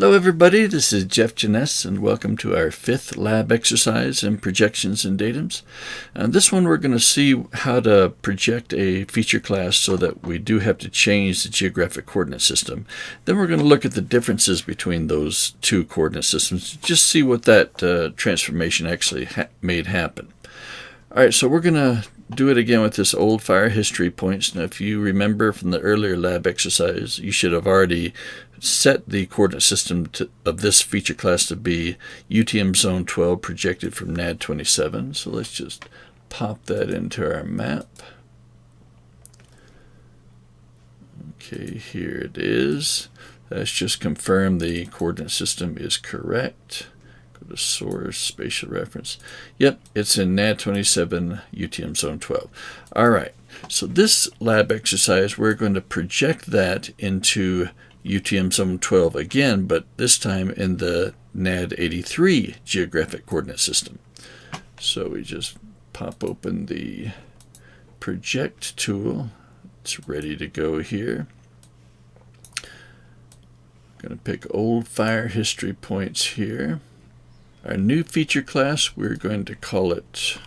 Hello everybody, this is Jeff Janess and welcome to our 5th lab exercise in projections and datums. And this one we're going to see how to project a feature class so that we do have to change the geographic coordinate system. Then we're going to look at the differences between those two coordinate systems to just see what that transformation actually made happen. Alright, so we're going to do it again with this old fire history points. Now if you remember from the earlier lab exercise, you should have already set the coordinate system of this feature class to be UTM zone 12 projected from NAD 27. So let's just pop that into our map. Okay, here it is. Let's just confirm the coordinate system is correct. Go to source, spatial reference. Yep, it's in NAD 27, UTM zone 12. All right, so this lab exercise, we're going to project that into UTM zone 12 again, but this time in the NAD 83 geographic coordinate system. So we just pop open the project tool. It's ready to go here. I'm going to pick old fire history points here. Our new feature class, we're going to call it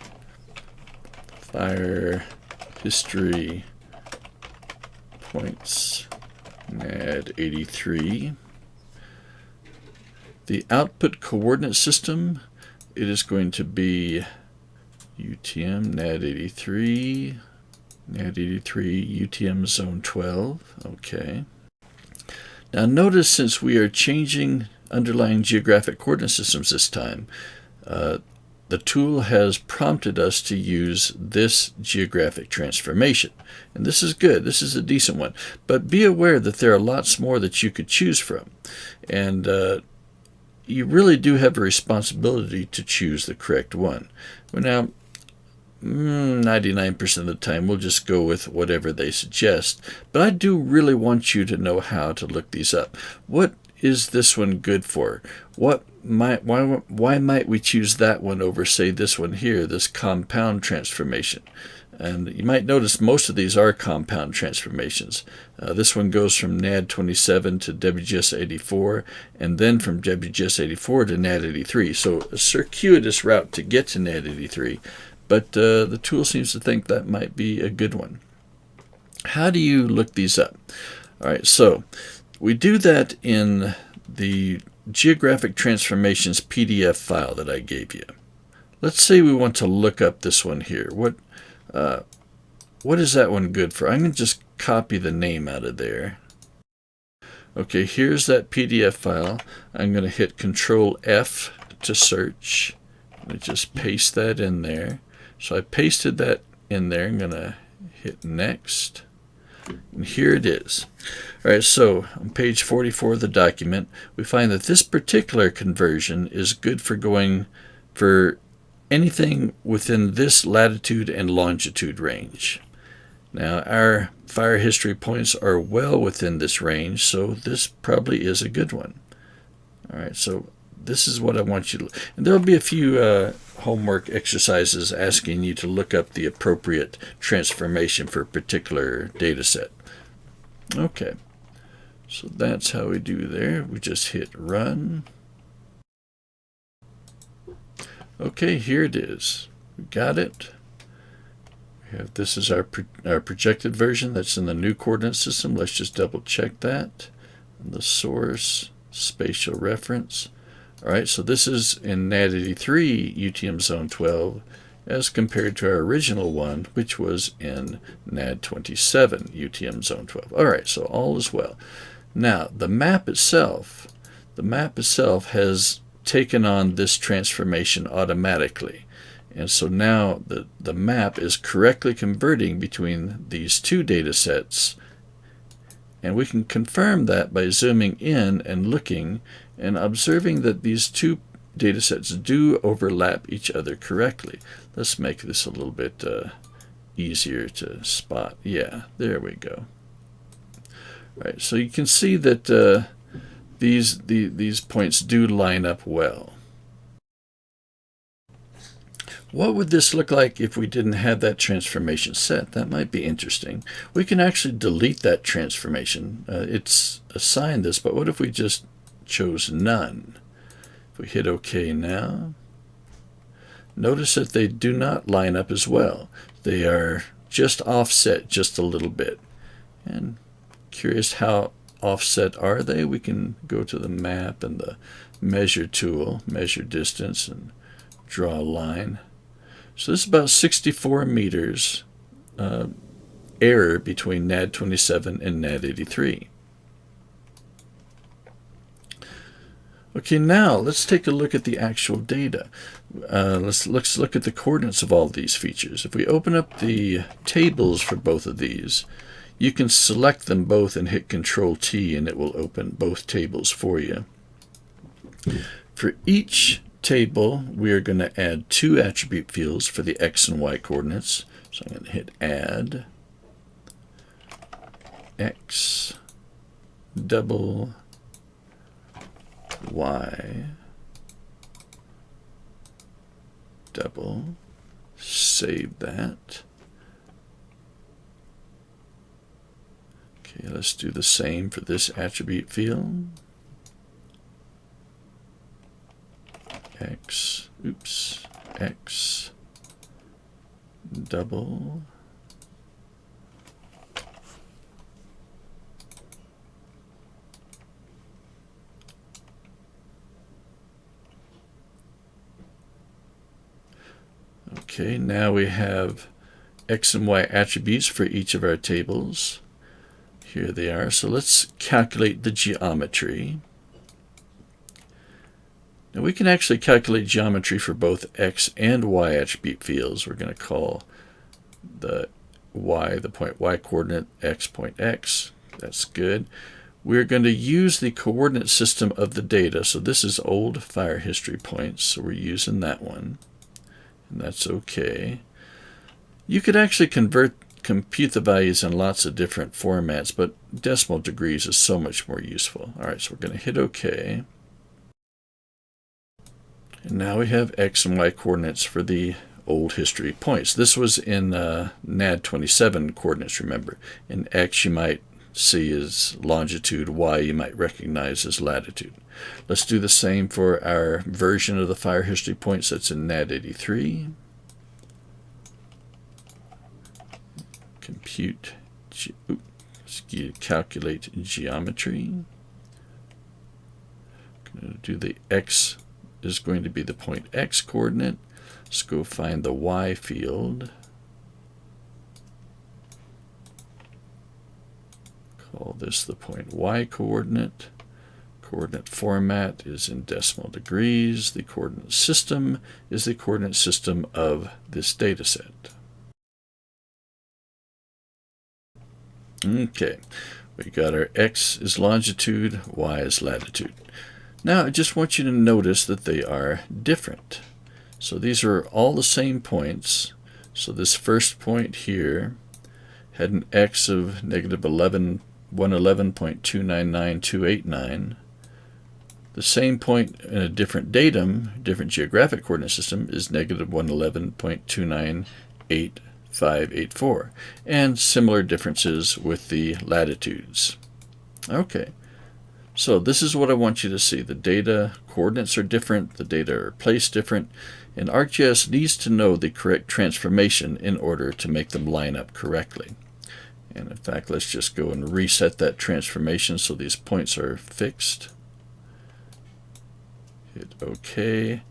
Fire History Points NAD 83. The output coordinate system, it is going to be UTM NAD 83, NAD 83, UTM zone 12. Okay. Now notice, since we are changing underlying geographic coordinate systems this time, the tool has prompted us to use this geographic transformation. And this is good. This is a decent one. But be aware that there are lots more that you could choose from. And you really do have a responsibility to choose the correct one. Well, now, 99% of the time we'll just go with whatever they suggest. But I do really want you to know how to look these up. What is this one good for? Why might we choose that one over, say, this one here, this compound transformation? And you might notice most of these are compound transformations. This one goes from NAD 27 to WGS 84, and then from WGS 84 to NAD 83. So a circuitous route to get to NAD 83, but the tool seems to think that might be a good one. How do you look these up? All right, so we do that in the geographic transformations PDF file that I gave you. Let's say we want to look up this one here. What is that one good for? I'm going to just copy the name out of there. Okay, here's that PDF file. I'm going to hit Control F to search. I'm going to just paste that in there. So I pasted that in there. I'm going to hit Next. And here it is. All right, so on page 44 of the document, we find that this particular conversion is good for going for anything within this latitude and longitude range. Now, our fire history points are well within this range, so this probably is a good one. All right, so this is what I want you to look. And there will be a few homework exercises asking you to look up the appropriate transformation for a particular data set. Okay, so that's how we do there. We just hit Run. Okay, here it is. We got it. We have, this is our projected version that's in the new coordinate system. Let's just double check that. And the source, spatial reference. All right, so this is in NAD 83 UTM zone 12 as compared to our original one, which was in NAD 27 UTM zone 12. All right, so all is well. Now, the map itself has taken on this transformation automatically. And so now the map is correctly converting between these two data sets. And we can confirm that by zooming in and looking and observing that these two data sets do overlap each other correctly. Let's make this a little bit easier to spot. Yeah, there we go. All right, so you can see that these points do line up well. What would this look like if we didn't have that transformation set? That might be interesting. We can actually delete that transformation. It's assigned this, but what if we just chose none. If we hit OK now, notice that they do not line up as well. They are just offset just a little bit. And curious how offset are they? We can go to the map and the measure tool, measure distance, and draw a line. So this is about 64 meters error between NAD 27 and NAD 83. Okay, now let's take a look at the actual data. Let's look at the coordinates of all these features. If we open up the tables for both of these, you can select them both and hit Control T and it will open both tables for you. For each table, we are going to add 2 attribute fields for the X and Y coordinates. So I'm going to hit Add X double Y double, save that. Okay, let's do the same for this attribute field. X double Okay, now we have X and Y attributes for each of our tables. Here they are. So let's calculate the geometry. Now we can actually calculate geometry for both X and Y attribute fields. We're going to call the Y, the point Y coordinate, X point X. That's good. We're going to use the coordinate system of the data. So this is old fire history points. So we're using that one. And that's okay. You could actually compute the values in lots of different formats, but decimal degrees is so much more useful. All right, so we're going to hit OK. And now we have X and Y coordinates for the old history points. This was in NAD 27 coordinates, remember. In X you might see as longitude, Y you might recognize as latitude. Let's do the same for our version of the fire history points that's in NAD 83. Calculate geometry. I'm going to do the X is going to be the point X coordinate. Let's go find the Y field. Call this the point Y coordinate. Coordinate format is in decimal degrees. The coordinate system is the coordinate system of this data set. Okay, we got our X is longitude, Y is latitude. Now I just want you to notice that they are different. So these are all the same points. So this first point here had an X of negative 111.299.289. The same point in a different datum, different geographic coordinate system, is negative 111.298.584. And similar differences with the latitudes. Okay, so this is what I want you to see. The data coordinates are different, the data are placed different, and ArcGIS needs to know the correct transformation in order to make them line up correctly. And in fact, let's just go and reset that transformation so these points are fixed. Hit OK.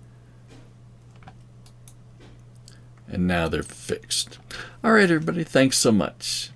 And now they're fixed. All right, everybody, thanks so much.